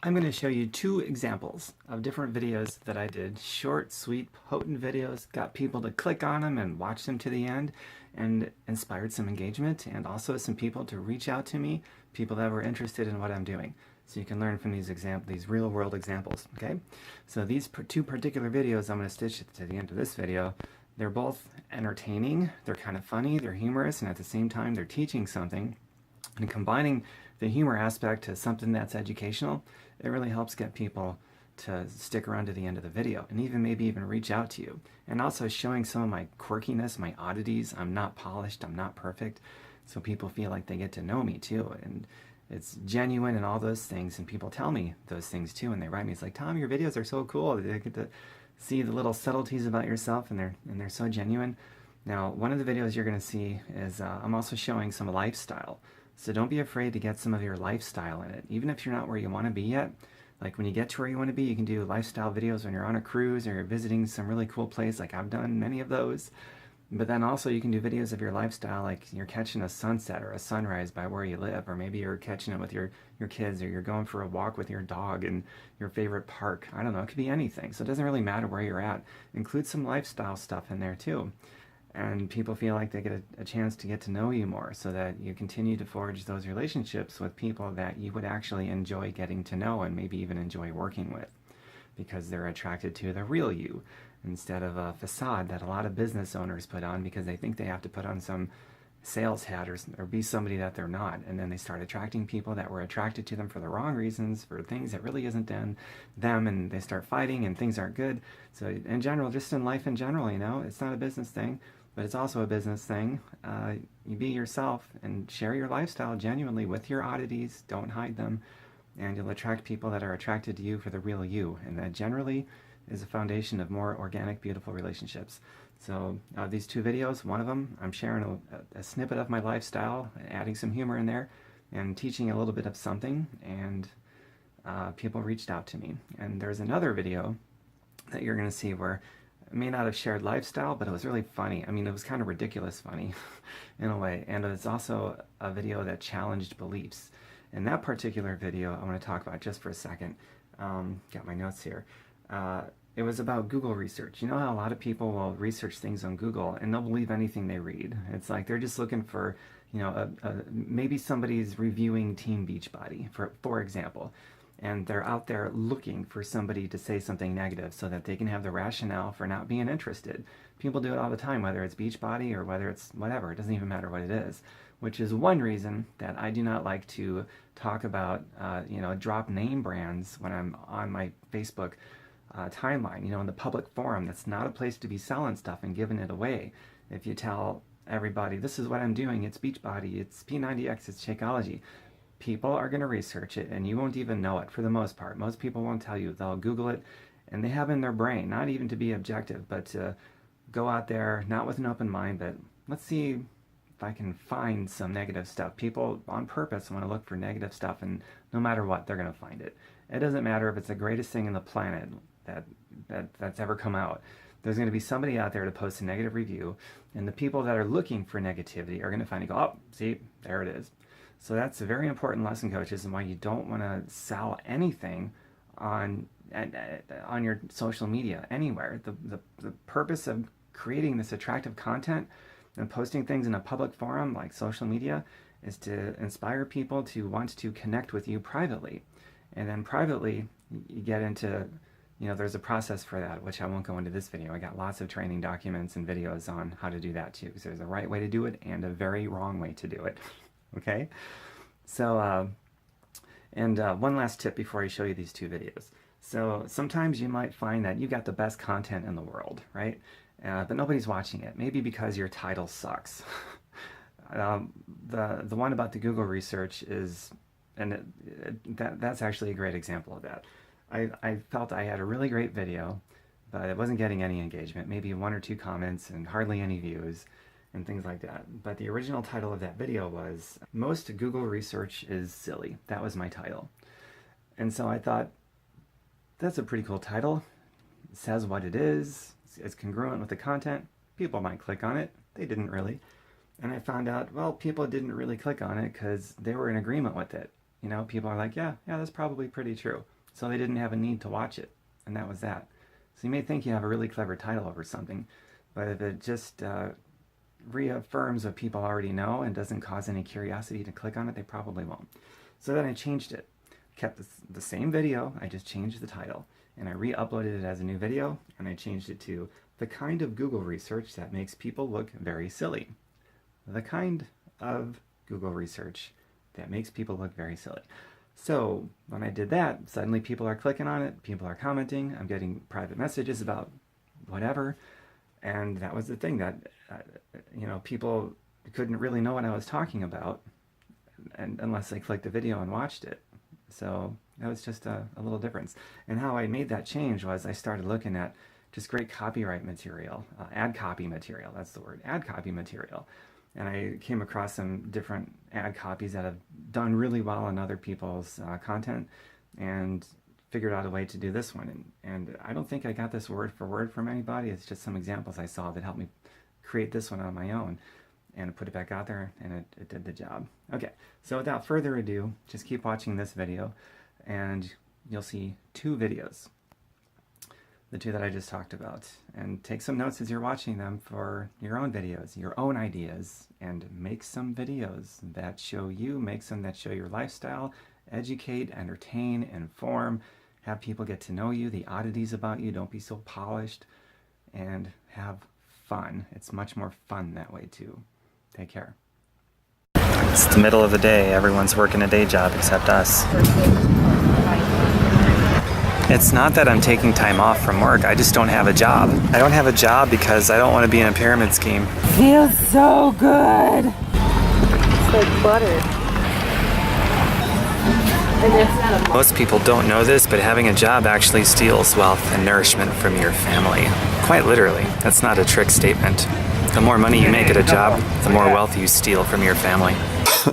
I'm going to show you two examples of different videos that I did. Short, sweet, potent videos, got people to click on them and watch them to the end, and inspired some engagement, and also some people to reach out to me, people that were interested in what I'm doing. So you can learn from these real world examples, okay? So these two particular videos I'm going to stitch to the end of this video. They're both entertaining, they're kind of funny, they're humorous, and at the same time they're teaching something. And combining the humor aspect to something that's educational, it really helps get people to stick around to the end of the video and maybe even reach out to you. And also showing some of my quirkiness, my oddities. I'm not polished, I'm not perfect, so people feel like they get to know me too. And it's genuine and all those things, and people tell me those things too, and they write me, it's like, Tom, your videos are so cool. They get to see the little subtleties about yourself, and they're so genuine. Now, one of the videos you're going to see is I'm also showing some lifestyle. So don't be afraid to get some of your lifestyle in it. Even if you're not where you want to be yet, like when you get to where you want to be, you can do lifestyle videos when you're on a cruise or you're visiting some really cool place, like I've done many of those. But then also you can do videos of your lifestyle, like you're catching a sunset or a sunrise by where you live, or maybe you're catching it with your kids, or you're going for a walk with your dog in your favorite park. I don't know, it could be anything. So it doesn't really matter where you're at. Include some lifestyle stuff in there too. And people feel like they get a chance to get to know you more, so that you continue to forge those relationships with people that you would actually enjoy getting to know and maybe even enjoy working with, because they're attracted to the real you instead of a facade that a lot of business owners put on because they think they have to put on some sales hat or be somebody that they're not, and then they start attracting people that were attracted to them for the wrong reasons, for things that really isn't them, and they start fighting and things aren't good. So in general, just in life in general, it's not a business thing, but it's also a business thing. You be yourself and share your lifestyle genuinely with your oddities. Don't hide them, and you'll attract people that are attracted to you for the real you, and that generally is a foundation of more organic, beautiful relationships. So these two videos, one of them, I'm sharing a snippet of my lifestyle, adding some humor in there, and teaching a little bit of something, and people reached out to me. And there's another video that you're going to see where I may not have shared lifestyle, but it was really funny. I mean, it was kind of ridiculous funny in a way. And it was also a video that challenged beliefs. In that particular video, I want to talk about just for a second. Got my notes here. It was about Google research. You know how a lot of people will research things on Google and they'll believe anything they read. It's like they're just looking for, maybe somebody's reviewing Team Beachbody, for example. And they're out there looking for somebody to say something negative so that they can have the rationale for not being interested. People do it all the time, whether it's Beachbody or whether it's whatever. It doesn't even matter what it is, which is one reason that I do not like to talk about, drop name brands when I'm on my Facebook timeline, in the public forum. That's not a place to be selling stuff and giving it away. If you tell everybody, this is what I'm doing, it's Beachbody, it's P90X, it's Shakeology, people are going to research it and you won't even know it for the most part. Most people won't tell you. They'll Google it, and they have in their brain, not even to be objective, but to go out there, not with an open mind, but let's see if I can find some negative stuff. People on purpose want to look for negative stuff, and no matter what, they're going to find it. It doesn't matter if it's the greatest thing in the planet that's ever come out. There's going to be somebody out there to post a negative review, and the people that are looking for negativity are going to find it, go, oh, see, there it is. So that's a very important lesson, coaches, and why you don't want to sell anything on your social media anywhere. The purpose of creating this attractive content and posting things in a public forum like social media is to inspire people to want to connect with you privately. And then privately, you get into, there's a process for that, which I won't go into this video. I got lots of training documents and videos on how to do that too. So there's a right way to do it and a very wrong way to do it. Okay? So, one last tip before I show you these two videos. So sometimes you might find that you got the best content in the world, right? But nobody's watching it. Maybe because your title sucks. The one about the Google research is, and that's actually a great example of that. I felt I had a really great video, but it wasn't getting any engagement, maybe 1 or 2 comments and hardly any views and things like that. But the original title of that video was, Most Google Research is Silly. That was my title. And so I thought, that's a pretty cool title. It says what it is. It's congruent with the content. People might click on it. They didn't really. And I found out, well, people didn't really click on it because they were in agreement with it. People are like, yeah, that's probably pretty true. so they didn't have a need to watch it, and that was that. So you may think you have a really clever title over something, but if it just reaffirms what people already know and doesn't cause any curiosity to click on it, they probably won't. So then I changed it. Kept the same video, I just changed the title, and I re-uploaded it as a new video, and I changed it to the kind of Google research that makes people look very silly. The kind of Google research that makes people look very silly. So when I did that, suddenly people are clicking on it, people are commenting, I'm getting private messages about whatever, and that was the thing that, people couldn't really know what I was talking about unless they clicked the video and watched it. So that was just a little difference. And how I made that change was I started looking at just great copyright material, ad copy material, that's the word, ad copy material. And I came across some different ad copies that have done really well on other people's content, and figured out a way to do this one. And I don't think I got this word for word from anybody. It's just some examples I saw that helped me create this one on my own and put it back out there, and it did the job. Okay, so without further ado, just keep watching this video and you'll see two videos, the two that I just talked about, and take some notes as you're watching them for your own videos, your own ideas, and make some videos that show you, make some that show your lifestyle, educate, entertain, inform, have people get to know you, the oddities about you, don't be so polished, and have fun. It's much more fun that way too. Take care. It's the middle of the day, everyone's working a day job except us. It's not that I'm taking time off from work, I just don't have a job. I don't have a job because I don't want to be in a pyramid scheme. Feels so good. It's like butter. Most people don't know this, but having a job actually steals wealth and nourishment from your family. Quite literally. That's not a trick statement. The more money you make at a job, the more wealth you steal from your family.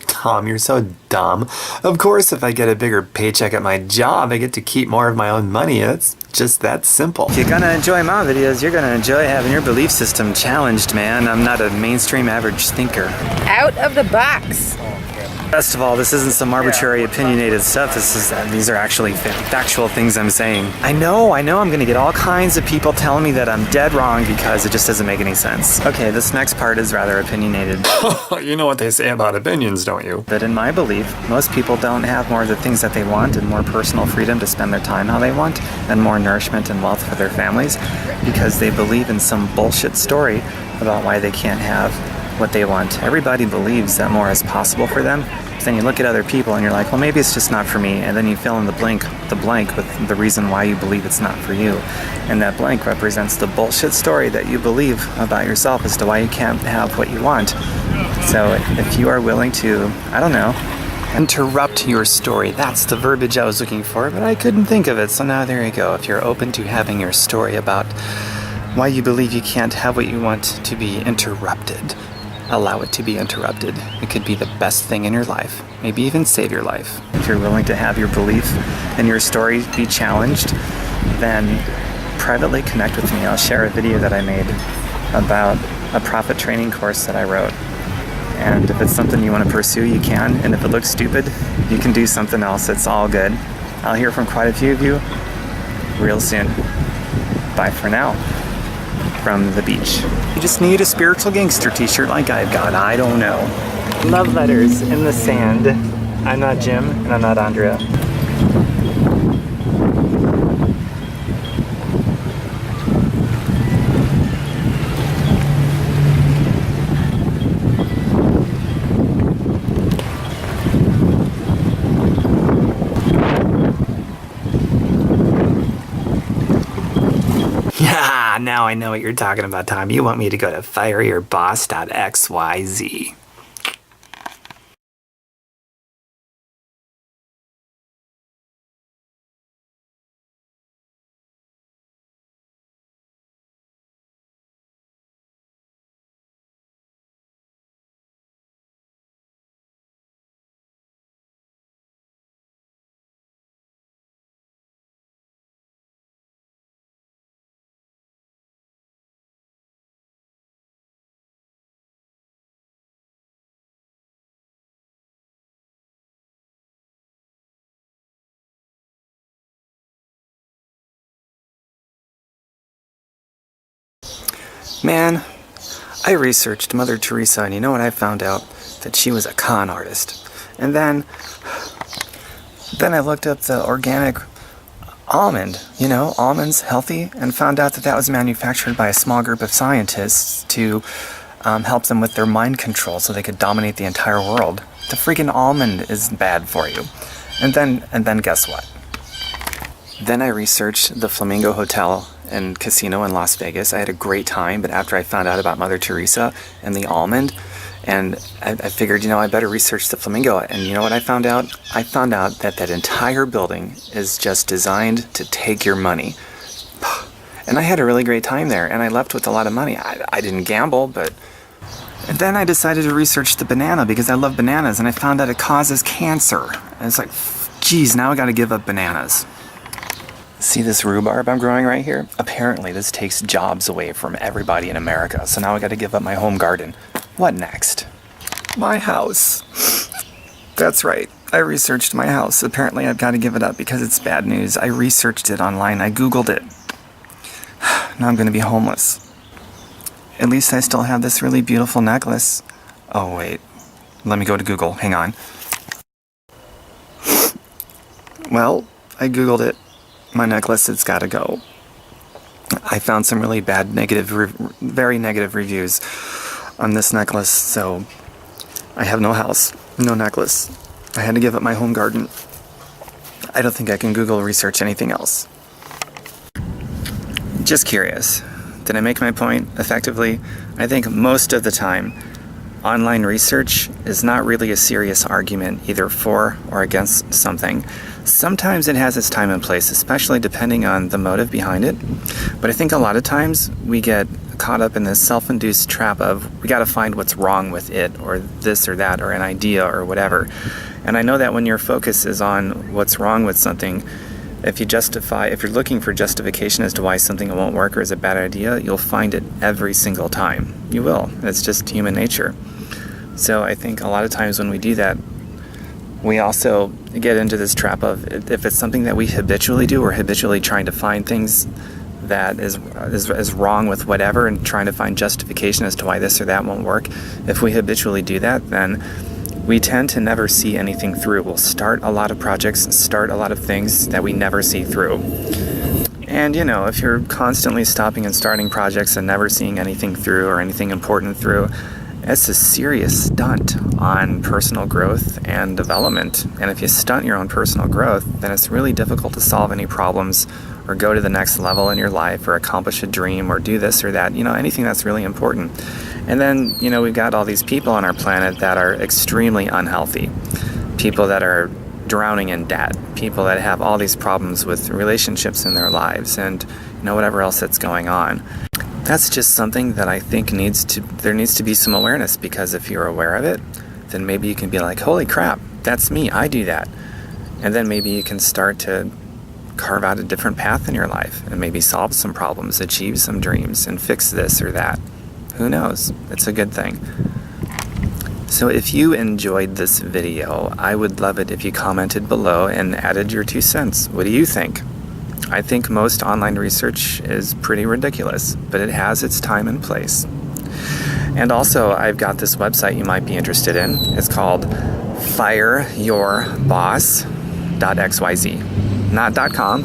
Tom, you're so dumb. Of course, if I get a bigger paycheck at my job, I get to keep more of my own money. It's just that simple. If you're gonna enjoy my videos, you're gonna enjoy having your belief system challenged, man. I'm not a mainstream average thinker. Out of the box. Best of all, this isn't some arbitrary opinionated stuff. These are actually factual things I'm saying. I know I'm gonna get all kinds of people telling me that I'm dead wrong because it just doesn't make any sense. Okay, this next part is rather opinionated. You know what they say about opinions, don't you? That in my belief, most people don't have more of the things that they want and more personal freedom to spend their time how they want and more nourishment and wealth for their families because they believe in some bullshit story about why they can't have what they want. Everybody believes that more is possible for them. But then you look at other people and you're like, well, maybe it's just not for me. And then you fill in the blank with the reason why you believe it's not for you. And that blank represents the bullshit story that you believe about yourself as to why you can't have what you want. So if you are willing to, I don't know, interrupt your story. That's the verbiage I was looking for, but I couldn't think of it. So now there you go. If you're open to having your story about why you believe you can't have what you want to be interrupted, allow it to be interrupted. It could be the best thing in your life, maybe even save your life. If you're willing to have your belief and your story be challenged, then privately connect with me. I'll share a video that I made about a profit training course that I wrote. And if it's something you want to pursue, you can. And if it looks stupid, you can do something else. It's all good. I'll hear from quite a few of you real soon. Bye for now. From the beach. You just need a spiritual gangster t-shirt like I've got. I don't know. Love letters in the sand. I'm not Jim, and I'm not Andrea. Now I know what you're talking about, Tom. You want me to go to fireyourboss.xyz. Man, I researched Mother Teresa, and you know what I found out? That she was a con artist. And then I looked up the organic almond, almonds, healthy, and found out that that was manufactured by a small group of scientists to help them with their mind control so they could dominate the entire world. The freaking almond is bad for you. And then guess what? Then I researched the Flamingo Hotel and Casino in Las Vegas. I had a great time, but after I found out about Mother Teresa and the almond, and I figured, I better research the Flamingo. And you know what I found out? I found out that that entire building is just designed to take your money. And I had a really great time there, and I left with a lot of money. I didn't gamble, but... And then I decided to research the banana because I love bananas, and I found out it causes cancer. And it's like, geez, now I gotta give up bananas. See this rhubarb I'm growing right here? Apparently this takes jobs away from everybody in America, so now I gotta give up my home garden. What next? My house. That's right. I researched my house. Apparently I've got to give it up because it's bad news. I researched it online. I Googled it. Now I'm going to be homeless. At least I still have this really beautiful necklace. Oh, wait. Let me go to Google. Hang on. Well, I Googled it. My necklace, it's got to go. I found some really bad, very negative reviews on this necklace, so I have no house, no necklace. I had to give up my home garden. I don't think I can Google research anything else. Just curious. Did I make my point effectively? I think most of the time, online research is not really a serious argument either for or against something. Sometimes it has its time and place, especially depending on the motive behind it. But I think a lot of times we get caught up in this self-induced trap of we got to find what's wrong with it or this or that or an idea or whatever. And I know that when your focus is on what's wrong with something, if you're looking for justification as to why something won't work or is a bad idea, you'll find it every single time. You will. It's just human nature. So I think a lot of times when we do that, we also get into this trap of if it's something that we habitually do, we're habitually trying to find things that is wrong with whatever and trying to find justification as to why this or that won't work. If we habitually do that, then we tend to never see anything through. We'll start a lot of projects and start a lot of things that we never see through. And if you're constantly stopping and starting projects and never seeing anything through or anything important through, it's a serious stunt on personal growth and development. And if you stunt your own personal growth, then it's really difficult to solve any problems or go to the next level in your life or accomplish a dream or do this or that, anything that's really important. And then, we've got all these people on our planet that are extremely unhealthy. People that are drowning in debt. People that have all these problems with relationships in their lives and, whatever else that's going on. That's just something that I think there needs to be some awareness, because if you're aware of it, then maybe you can be like, holy crap, that's me, I do that. And then maybe you can start to carve out a different path in your life and maybe solve some problems, achieve some dreams, and fix this or that. Who knows? It's a good thing. So if you enjoyed this video, I would love it if you commented below and added your 2 cents. What do you think? I think most online research is pretty ridiculous, but it has its time and place. And also, I've got this website you might be interested in. It's called fireyourboss.xyz. Not .com,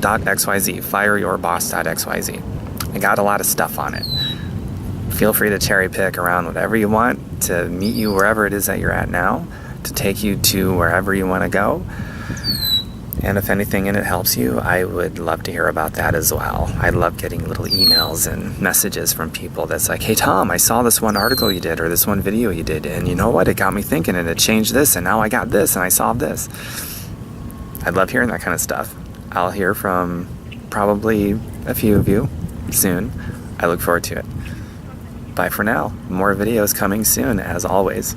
.xyz. fireyourboss.xyz. I got a lot of stuff on it. Feel free to cherry pick around whatever you want to meet you wherever it is that you're at now, to take you to wherever you want to go. And if anything in it helps you, I would love to hear about that as well. I love getting little emails and messages from people that's like, hey Tom, I saw this one article you did or this one video you did, and you know what, it got me thinking and it changed this and now I got this and I solved this. I'd love hearing that kind of stuff. I'll hear from probably a few of you soon. I look forward to it. Bye for now. More videos coming soon, as always.